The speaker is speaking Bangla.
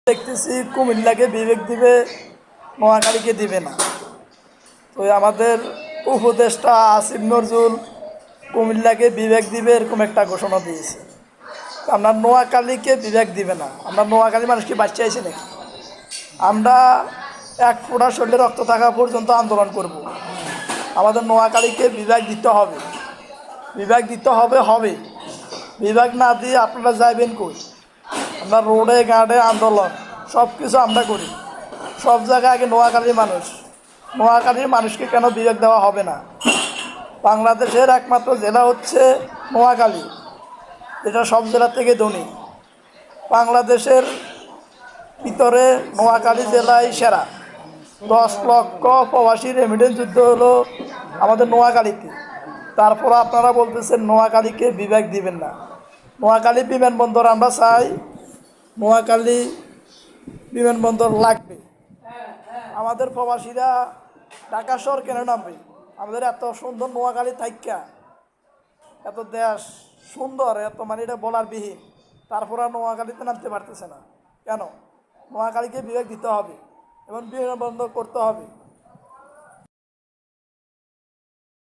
দেখতেছি কুমিল্লাকে বিবেক দিবে, নোয়াখালীকে দিবে না। তো আমাদের উপদেষ্টা আসিফ নজরুল কুমিল্লাকে বিবেক দিবে এরকম একটা ঘোষণা দিয়েছে। আমরা নোয়াখালীকে বিবেক দিবে না। আমরা নোয়াখালী মানুষকে বাঁচিয়ে আছি নাকি? আমরা এক ফোঁটা শরীরে রক্ত থাকা পর্যন্ত আন্দোলন করব। আমাদের নোয়াখালীকে বিভাগ দিতে হবে, বিভাগ দিতে হবে হবে। বিভাগ না দিয়ে আপনারা যাইবেন কই? আমরা রোডে ঘাটে আন্দোলন সব কিছু আমরা করি, সব জায়গায় আগে নোয়াখালীর মানুষ। নোয়াখালীর মানুষকে কেন বিভাগ দেওয়া হবে না? বাংলাদেশের একমাত্র জেলা হচ্ছে নোয়াখালী, যেটা সব জেলা থেকে ধনী। বাংলাদেশের ভিতরে নোয়াখালী জেলায় সেরা। 10 লক্ষ প্রবাসী রেমিডেন্স যুদ্ধ হলো আমাদের নোয়াখালীতে। তারপর আপনারা বলতেছেন নোয়াখালীকে বিভাগ দিবেন না। নোয়াখালী বিমানবন্দর আমরা চাই, নোয়াখালী বিমানবন্দর লাগবে। আমাদের প্রবাসীরা ঢাকা শহর কেন নামবে? আমাদের এত সুন্দর নোয়াখালী থাইকা, এত দেশ সুন্দর, এত মানে এটা বলার বিহীন, তারপর আর নোয়াখালীতে নামতে পারতেছে না কেন? নোয়াখালীকে বিভাগ দিতে হবে এবং বিমানবন্দর করতে হবে।